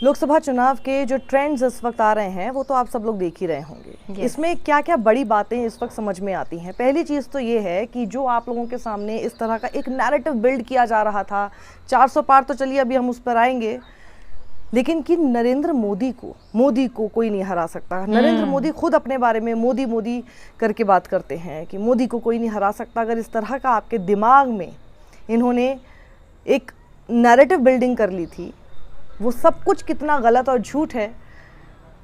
लोकसभा चुनाव के जो ट्रेंड्स इस वक्त आ रहे हैं वो तो आप सब लोग देख ही रहे होंगे। इसमें क्या क्या बड़ी बातें इस वक्त समझ में आती हैं। पहली चीज़ तो ये है कि जो आप लोगों के सामने इस तरह का एक नैरेटिव बिल्ड किया जा रहा था, 400 पार तो चलिए अभी हम उस पर आएंगे, लेकिन कि नरेंद्र मोदी को कोई नहीं हरा सकता। नरेंद्र मोदी खुद अपने बारे में मोदी मोदी करके बात करते हैं कि मोदी को कोई नहीं हरा सकता। अगर इस तरह का आपके दिमाग में इन्होंने एक नैरेटिव बिल्डिंग कर ली थी, वो सब कुछ कितना गलत और झूठ है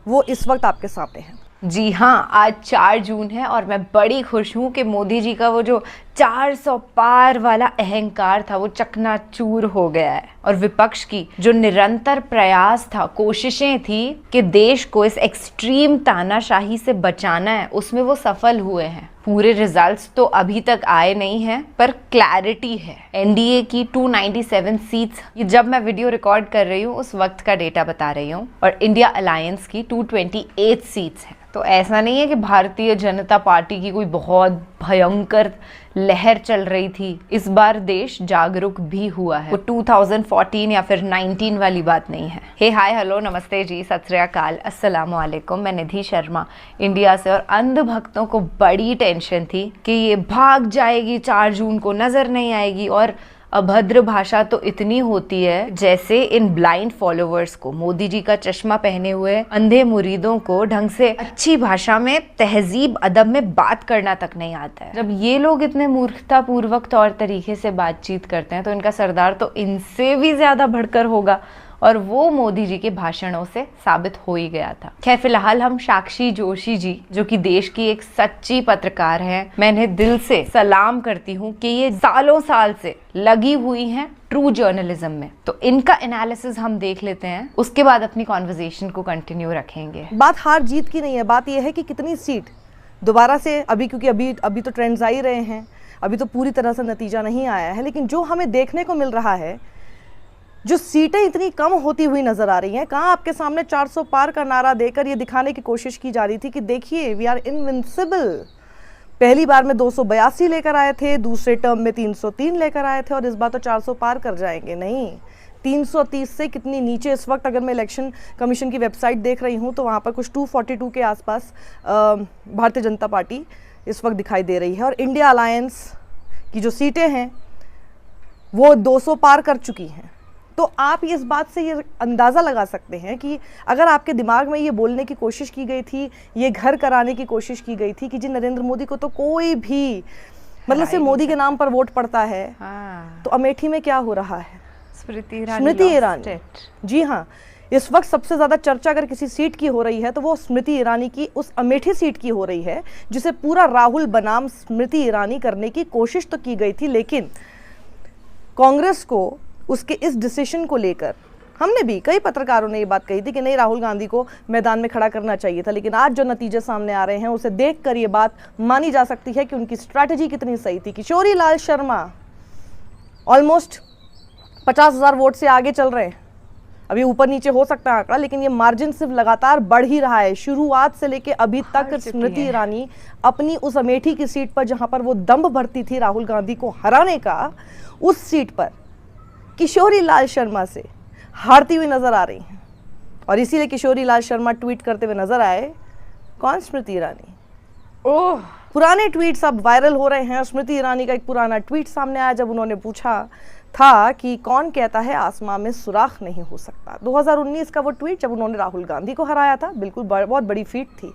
वो इस वक्त आपके सामने है। जी हाँ, आज 4 जून है और मैं बड़ी खुश हूँ कि मोदी जी का वो जो 400 पार वाला अहंकार था वो चकनाचूर हो गया है और विपक्ष की जो निरंतर प्रयास था, कोशिशें थी कि देश को इस एक्सट्रीम तानाशाही से बचाना है, उसमें वो सफल हुए हैं। पूरे रिजल्ट्स तो अभी तक आए नहीं हैं, पर क्लैरिटी है। एनडीए की 297 सीट्स, जब मैं वीडियो रिकॉर्ड कर रही हूँ उस वक्त का डेटा बता रही हूँ, और इंडिया अलायंस की 228 सीट्स हैं। तो ऐसा नहीं है कि भारतीय जनता पार्टी की कोई बहुत भयंकर लहर चल रही थी। इस बार देश जागरूक भी हुआ है। वो 2014 या फिर 19 वाली बात नहीं है। हे हाय हेलो नमस्ते जी, सत श्री अकाल, अस्सलाम वालेकुम। मैं निधि शर्मा इंडिया से। और अंध भक्तों को बड़ी टेंशन थी कि ये भाग जाएगी, 4 जून को नजर नहीं आएगी। और अभद्र भाषा तो इतनी होती है जैसे इन ब्लाइंड फॉलोवर्स को, मोदी जी का चश्मा पहने हुए अंधे मुरीदों को ढंग से अच्छी भाषा में, तहजीब अदब में बात करना तक नहीं आता है। जब ये लोग इतने मूर्खतापूर्वक तौर तरीके से बातचीत करते हैं तो इनका सरदार तो इनसे भी ज्यादा भड़कर होगा, और वो मोदी जी के भाषणों से साबित हो ही गया था। खैर फिलहाल हम साक्षी जोशी जी, जो कि देश की एक सच्ची पत्रकार हैं, मैं इन्हें दिल से सलाम करती हूँ कि ये सालों साल से लगी हुई हैं ट्रू जर्नलिज्म में। तो इनका एनालिसिस हम देख लेते हैं, उसके बाद अपनी कॉन्वर्सेशन को कंटिन्यू रखेंगे। बात हार जीत की नहीं है, बात यह है कि कितनी सीट दोबारा से, अभी क्योंकि अभी तो ट्रेंड्स आ ही रहे हैं, अभी तो पूरी तरह से नतीजा नहीं आया है, लेकिन जो हमें देखने को मिल रहा है, जो सीटें इतनी कम होती हुई नजर आ रही हैं। कहाँ आपके सामने 400 पार का नारा देकर ये दिखाने की कोशिश की जा रही थी कि देखिए वी आर इनविंसिबल। पहली बार में 282 लेकर आए थे, दूसरे टर्म में 303 लेकर आए थे, और इस बार तो 400 पार कर जाएंगे। नहीं, 330 से कितनी नीचे इस वक्त, अगर मैं इलेक्शन कमीशन की वेबसाइट देख रही हूँ तो वहाँ पर कुछ 242 के आसपास भारतीय जनता पार्टी इस वक्त दिखाई दे रही है। और इंडिया अलायंस की जो सीटें हैं वो 200 पार कर चुकी हैं। तो आप इस बात से ये अंदाज़ा लगा सकते हैं कि अगर आपके दिमाग में ये बोलने की कोशिश की गई थी, ये घर कराने की कोशिश की गई थी कि जी नरेंद्र मोदी को तो कोई भी, मतलब सिर्फ मोदी के नाम पर वोट पड़ता है, तो अमेठी में क्या हो रहा है? स्मृति ईरानी, जी हाँ, इस वक्त सबसे ज़्यादा चर्चा अगर किसी सीट की हो रही है तो वो स्मृति ईरानी की उस अमेठी सीट की हो रही है, जिसे पूरा राहुल बनाम स्मृति ईरानी करने की कोशिश तो की गई थी। लेकिन कांग्रेस को उसके इस डिसीजन को लेकर, हमने भी, कई पत्रकारों ने ये बात कही थी कि नहीं, राहुल गांधी को मैदान में खड़ा करना चाहिए था। लेकिन आज जो नतीजे सामने आ रहे हैं उसे देखकर ये बात मानी जा सकती है कि उनकी स्ट्रैटेजी कितनी सही थी। किशोरी लाल शर्मा ऑलमोस्ट 50,000 वोट से आगे चल रहे हैं। अभी ऊपर नीचे हो सकता है आंकड़ा, लेकिन ये मार्जिन सिर्फ लगातार बढ़ ही रहा है। शुरुआत से लेके अभी तक स्मृति ईरानी अपनी उस अमेठी की सीट पर, जहां पर वो दम्भ भरती थी राहुल गांधी को हराने का, उस सीट पर किशोरी लाल शर्मा से हारती हुई नजर आ रही हैं। और इसीलिए किशोरी लाल शर्मा ट्वीट करते हुए नजर आए। कौन? स्मृति ईरानी। ओह, पुराने ट्वीट्स अब वायरल हो रहे हैं। स्मृति ईरानी का एक पुराना ट्वीट सामने आया जब उन्होंने पूछा था कि कौन कहता है आसमां में सुराख नहीं हो सकता। 2019 का वो ट्वीट जब उन्होंने राहुल गांधी को हराया था, बिल्कुल बहुत बड़ी फीट थी।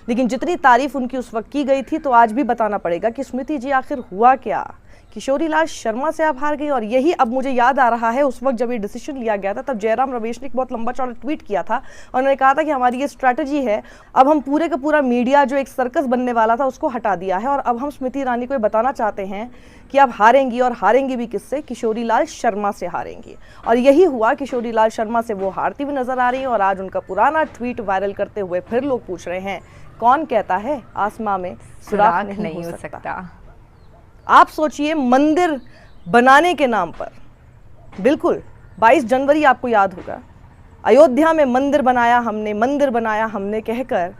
लेकिन जितनी तारीफ उनकी उस वक्त की गई थी, तो आज भी बताना पड़ेगा कि स्मृति जी आखिर हुआ क्या। किशोरी लाल शर्मा से आप हार गई। और यही अब मुझे याद आ रहा है, उस वक्त जब ये डिसीजन लिया गया था तब जयराम रमेश ने एक बहुत लंबा चौड़ा ट्वीट किया था और उन्होंने कहा था कि हमारी ये स्ट्रैटेजी है, अब हम पूरे का पूरा मीडिया जो एक सर्कस बनने वाला था उसको हटा दिया है, और अब हम स्मृति ईरानी को बताना चाहते हैं कि आप हारेंगी, और हारेंगी भी किससे? किशोरी लाल शर्मा से हारेंगी। और यही हुआ, किशोरी लाल शर्मा से वो हारती हुई नजर आ रही है। और आज उनका पुराना ट्वीट वायरल करते हुए फिर लोग पूछ रहे हैं, कौन कहता है आसमां में सुराख नहीं हो सकता। आप सोचिए, मंदिर बनाने के नाम पर, बिल्कुल 22 जनवरी आपको याद होगा, अयोध्या में मंदिर बनाया हमने कहकर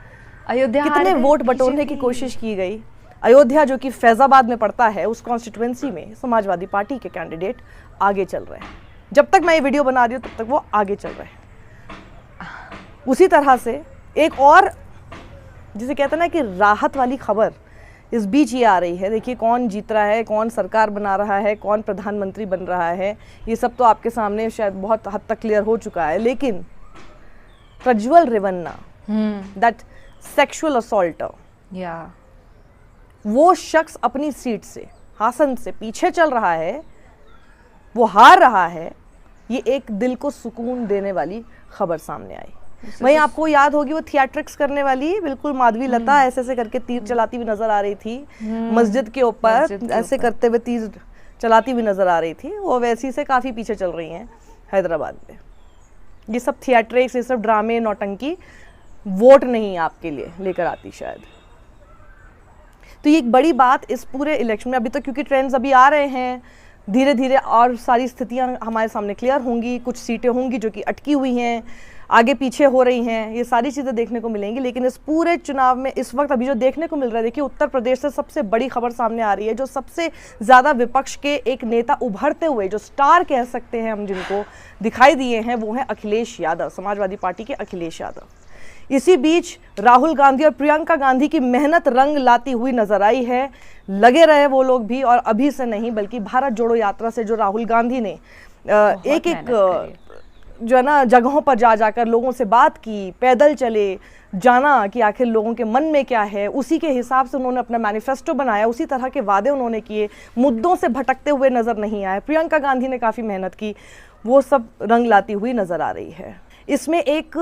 अयोध्या कितने वोट बटोरने की कोशिश की गई। अयोध्या जो कि फैजाबाद में पड़ता है, उस कॉन्स्टिट्यूएंसी में समाजवादी पार्टी के कैंडिडेट आगे चल रहे हैं। जब तक मैं ये वीडियो बना रही हूँ तब तक वो आगे चल रहे हैं। उसी तरह से एक और जिसे कहते हैं ना कि राहत वाली खबर इस बीच ये आ रही है। देखिए कौन जीत रहा है, कौन सरकार बना रहा है, कौन प्रधानमंत्री बन रहा है, ये सब तो आपके सामने शायद बहुत हद तक क्लियर हो चुका है। लेकिन Prajwal Revanna, that sexual assaulter, वो शख्स अपनी सीट से, हासन से पीछे चल रहा है, वो हार रहा है। ये एक दिल को सुकून देने वाली खबर सामने आई। वहीं आपको याद होगी वो थिएट्रिक्स करने वाली बिल्कुल माधवी लता ऐसे ऐसे करके तीर चलाती हुई नजर आ रही थी मस्जिद के ऊपर, ऐसे करते हुए तीर चलाती हुई नजर आ रही थी। वो वैसी से काफ़ी पीछे चल रही हैं हैदराबाद में। ये सब थिएट्रिक्स, ये सब ड्रामे, नौटंकी वोट नहीं आपके लिए लेकर आती शायद। तो ये एक बड़ी बात इस पूरे इलेक्शन में अभी तक, क्योंकि ट्रेंड्स अभी आ रहे हैं, धीरे धीरे और सारी स्थितियां हमारे सामने क्लियर होंगी। कुछ सीटें होंगी जो कि अटकी हुई हैं, आगे पीछे हो रही हैं, ये सारी चीज़ें देखने को मिलेंगी। लेकिन इस पूरे चुनाव में इस वक्त अभी जो देखने को मिल रहा है, देखिए उत्तर प्रदेश से सबसे बड़ी खबर सामने आ रही है। जो सबसे ज़्यादा विपक्ष के एक नेता उभरते हुए, जो स्टार कह सकते हैं हम जिनको, दिखाई दिए हैं, वो हैं अखिलेश यादव, समाजवादी पार्टी के अखिलेश यादव। इसी बीच राहुल गांधी और प्रियंका गांधी की मेहनत रंग लाती हुई नजर आई है। लगे रहे वो लोग भी, और अभी से नहीं बल्कि भारत जोड़ो यात्रा से जो राहुल गांधी ने एक एक जो है ना जगहों पर जा जाकर लोगों से बात की, पैदल चले, जाना कि आखिर लोगों के मन में क्या है, उसी के हिसाब से उन्होंने अपना मैनिफेस्टो बनाया, उसी तरह के वादे उन्होंने किए, मुद्दों से भटकते हुए नज़र नहीं आए। प्रियंका गांधी ने काफ़ी मेहनत की, वो सब रंग लाती हुई नज़र आ रही है। इसमें एक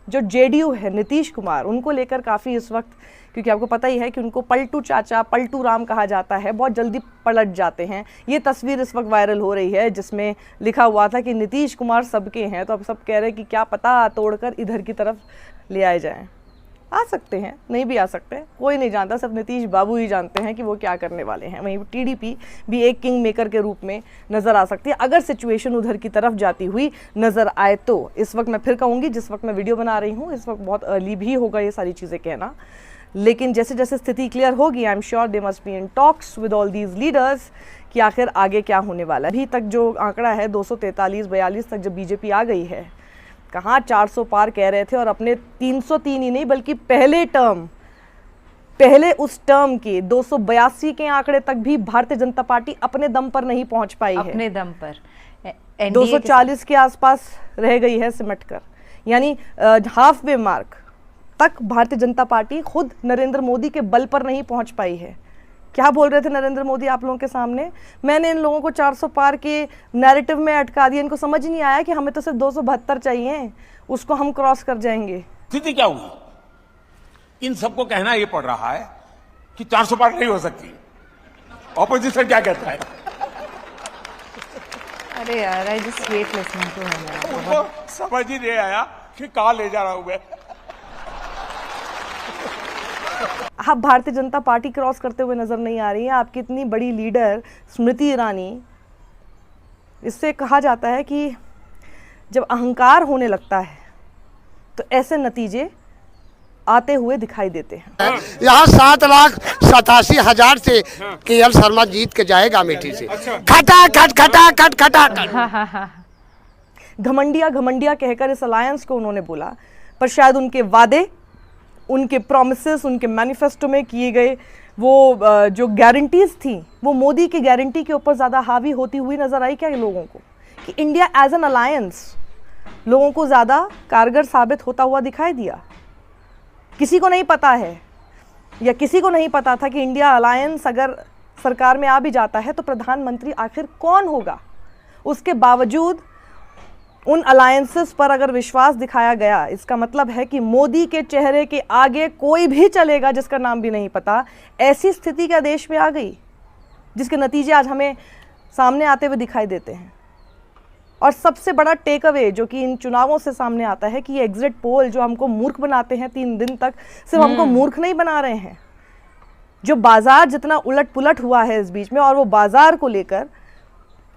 जो जेडीयू है, नीतीश कुमार, उनको लेकर काफ़ी इस वक्त, क्योंकि आपको पता ही है कि उनको पलटू चाचा, पलटू राम कहा जाता है, बहुत जल्दी पलट जाते हैं। ये तस्वीर इस वक्त वायरल हो रही है जिसमें लिखा हुआ था कि नीतीश कुमार सबके हैं, तो अब सब कह रहे हैं कि क्या पता तोड़कर इधर की तरफ ले आए जाएं। आ सकते हैं, नहीं भी आ सकते, कोई नहीं जानता, सब नीतीश बाबू ही जानते हैं कि वो क्या करने वाले हैं। वहीं टीडीपी भी एक किंग मेकर के रूप में नज़र आ सकती है अगर सिचुएशन उधर की तरफ जाती हुई नज़र आए तो। इस वक्त मैं फिर कहूँगी, जिस वक्त मैं वीडियो बना रही हूँ इस वक्त बहुत अर्ली भी होगा ये सारी चीज़ें कहना, लेकिन जैसे जैसे स्थिति क्लियर होगी, I am sure they must be in talks with all these leaders कि आखिर आगे क्या होने वाला है। अभी तक जो आंकड़ा है 243-42 तक जब बीजेपी आ गई है, कहाँ 400 पार कह रहे थे, और अपने 303 ही नहीं बल्कि पहले उस टर्म के 282 के आंकड़े तक भी भारतीय जनता पार्टी अपने दम पर नहीं पहुंच पाई है। अपने दम पर 240 के आसपास रह गई है सिमट कर, यानी हाफ वे मार्क तक भारतीय जनता पार्टी खुद नरेंद्र मोदी के बल पर नहीं पहुंच पाई है। क्या बोल रहे थे नरेंद्र मोदी आप लोगों के सामने? मैंने इन लोगों को 400 पार के नैरेटिव में अटका दिया, इनको समझ नहीं आया कि हमें तो सिर्फ 272 चाहिए, उसको हम क्रॉस कर जाएंगे। स्थिति क्या हुई? इन सबको कहना ये पड़ रहा है कि 400 पार नहीं हो सकती। ऑपोजिशन क्या कहता है? अरे यार, I just hate listening to him. उनको समझ ही नहीं आया कि कहां ले जा रहा हूं मैं। आप भारतीय जनता पार्टी क्रॉस करते हुए नजर नहीं आ रही है। आपकी इतनी बड़ी लीडर स्मृति ईरानी, इससे कहा जाता है कि जब अहंकार होने लगता है तो ऐसे नतीजे आते हुए दिखाई देते हैं। यहाँ 7,87,000 से केएल शर्मा जीत के जाएगा अमेठी से। खटा खट खटा खट खटा खट। घमंडिया कहकर इस अलायंस को उन्होंने बोला, पर शायद उनके वादे, उनके प्रॉमिसेस, उनके मैनिफेस्टो में किए गए वो जो गारंटीज थी, वो मोदी की गारंटी के ऊपर ज़्यादा हावी होती हुई नजर आई क्या लोगों को, कि इंडिया एज एन अलायंस लोगों को ज़्यादा कारगर साबित होता हुआ दिखाई दिया। किसी को नहीं पता है, या किसी को नहीं पता था कि इंडिया अलायंस अगर सरकार में आ भी जाता है तो प्रधानमंत्री आखिर कौन होगा। उसके बावजूद उन अलायंसेस पर अगर विश्वास दिखाया गया, इसका मतलब है कि मोदी के चेहरे के आगे कोई भी चलेगा जिसका नाम भी नहीं पता। ऐसी स्थिति क्या देश में आ गई, जिसके नतीजे आज हमें सामने आते हुए दिखाई देते हैं। और सबसे बड़ा टेक अवे जो कि इन चुनावों से सामने आता है कि ये एग्जिट पोल जो हमको मूर्ख बनाते हैं 3 दिन तक, सिर्फ हमको मूर्ख नहीं बना रहे हैं, जो बाजार जितना उलट पुलट हुआ है इस बीच में, और वो बाजार को लेकर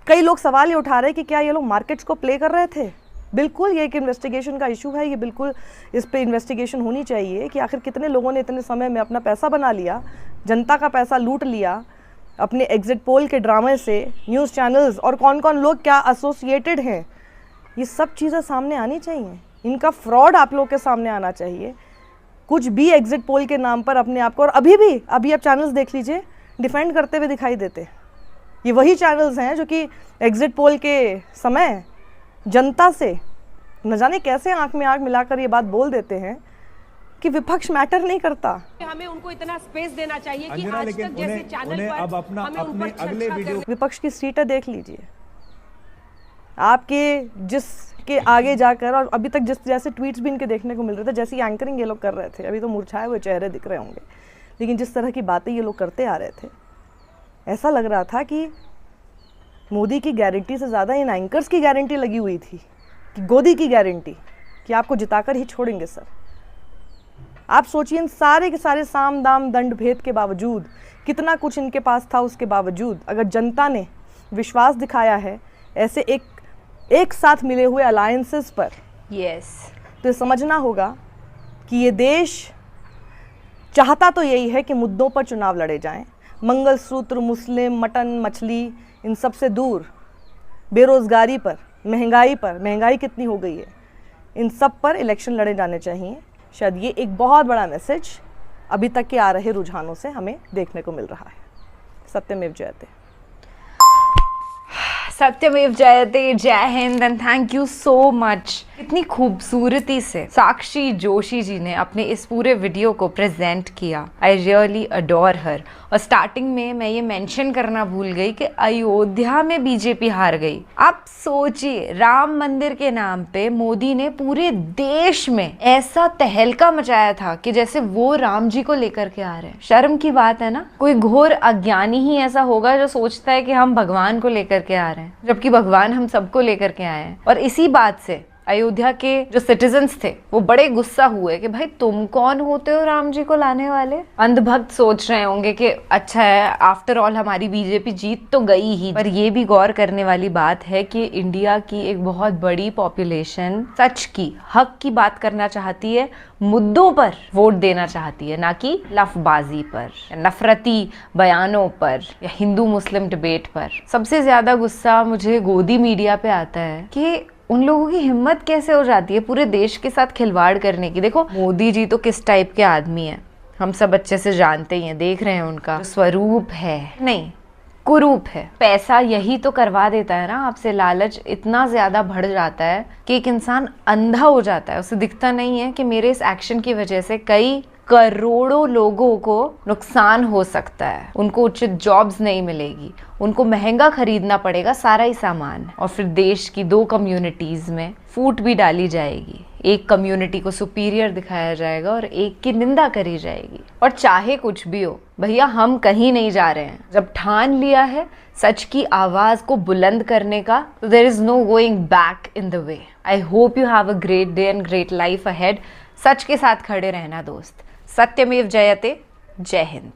कई लोग सवाल ये उठा रहे हैं कि क्या ये लोग मार्केट्स को प्ले कर रहे थे। बिल्कुल ये एक इन्वेस्टिगेशन का इशू है, ये बिल्कुल इस पे इन्वेस्टिगेशन होनी चाहिए कि आखिर कितने लोगों ने इतने समय में अपना पैसा बना लिया, जनता का पैसा लूट लिया अपने एग्जिट पोल के ड्रामे से, न्यूज़ चैनल्स, और कौन कौन लोग क्या एसोसिएटेड हैं। ये सब चीज़ें सामने आनी चाहिए। इनका फ्रॉड आप लोग के सामने आना चाहिए। कुछ भी एग्जिट पोल के नाम पर अपने आप को, और अभी आप चैनल्स देख लीजिए, डिफेंड करते हुए दिखाई देते। ये वही चैनल्स हैं जो कि एग्जिट पोल के समय जनता से न जाने कैसे आंख में आंख मिलाकर ये बात बोल देते हैं कि विपक्ष मैटर नहीं करता। हमें उनको इतना स्पेस देना चाहिए कि अंजना, आज लेकिन तक जैसे उन्हें चैनल पर अब अपना हमें अपने ऊपर अगले चर्चा वीडियो विपक्ष की सीटें देख लीजिए, आपके जिसके आगे जाकर, और अभी तक जिस जैसे ट्वीट्स भी इनके देखने को मिल रहे थे, जैसी एंकरिंग ये लोग कर रहे थे, अभी तो मुरझाए हुए चेहरे दिख रहे होंगे, लेकिन जिस तरह की बातें ये लोग करते आ रहे थे, ऐसा लग रहा था कि मोदी की गारंटी से ज़्यादा इन एंकर्स की गारंटी लगी हुई थी, कि गोदी की गारंटी कि आपको जिताकर ही छोड़ेंगे सर। आप सोचिए, इन सारे के सारे साम दाम दंड भेद के बावजूद, कितना कुछ इनके पास था, उसके बावजूद अगर जनता ने विश्वास दिखाया है ऐसे एक साथ मिले हुए अलायंसेस पर, तो ये समझना होगा कि ये देश चाहता तो यही है कि मुद्दों पर चुनाव लड़े जाएं, मंगलसूत्र, मुस्लिम, मटन, मछली, इन सब से दूर, बेरोज़गारी पर, महंगाई कितनी हो गई है, इन सब पर इलेक्शन लड़े जाने चाहिए। शायद ये एक बहुत बड़ा मैसेज अभी तक के आ रहे रुझानों से हमें देखने को मिल रहा है। सत्यमेव जयते। सत्यमेव जयते। जय Hind and thank you so much. इतनी खूबसूरती से साक्षी जोशी जी ने अपने इस पूरे वीडियो को प्रेजेंट किया। आई रियली अडोर हर। और स्टार्टिंग में मैं ये मेंशन करना भूल गई कि अयोध्या में बीजेपी हार गई। आप सोचिए, राम मंदिर के नाम पे मोदी ने पूरे देश में ऐसा तहलका मचाया था कि जैसे वो राम जी को लेकर के आ रहे हैं। शर्म की बात है ना, कोई घोर अज्ञानी ही ऐसा होगा जो सोचता है कि हम भगवान को लेकर के आ रहे हैं, जबकि भगवान हम सबको लेकर के आए हैं। और इसी बात से अयोध्या के जो सिटीजन्स थे वो बड़े गुस्सा हुए कि भाई तुम कौन होते हो राम जी को लाने वाले। अंधभक्त सोच रहे होंगे कि अच्छा है, आफ्टर ऑल हमारी बीजेपी जीत तो गई ही। पर ये भी गौर करने वाली बात है कि इंडिया की एक बहुत बड़ी पॉपुलेशन सच की, हक की बात करना चाहती है, मुद्दों पर वोट देना चाहती है, ना कि लफबाजी पर, नफरती बयानों पर या हिंदू मुस्लिम डिबेट पर। सबसे ज्यादा गुस्सा मुझे गोदी मीडिया पे आता है कि उन लोगों की हिम्मत कैसे हो जाती है पूरे देश के साथ खिलवाड़ करने की। देखो मोदी जी तो किस टाइप के आदमी हैं हम सब अच्छे से जानते ही हैं, देख रहे हैं उनका स्वरूप है, नहीं कुरूप है। पैसा यही तो करवा देता है ना आपसे, लालच इतना ज्यादा बढ़ जाता है कि एक इंसान अंधा हो जाता है। उसे दिखता नहीं है कि मेरे इस एक्शन की वजह से कई करोड़ों लोगों को नुकसान हो सकता है, उनको उचित जॉब्स नहीं मिलेगी, उनको महंगा खरीदना पड़ेगा सारा ही सामान, और फिर देश की दो कम्युनिटीज में फूट भी डाली जाएगी। एक कम्युनिटी को सुपीरियर दिखाया जाएगा और एक की निंदा करी जाएगी। और चाहे कुछ भी हो भैया, हम कहीं नहीं जा रहे हैं। जब ठान लिया है सच की आवाज को बुलंद करने का, तो there is no going back in the way. I hope you have a great day and great life ahead. सच के साथ खड़े रहना दोस्त। सत्यमेव जयते। जय हिंद।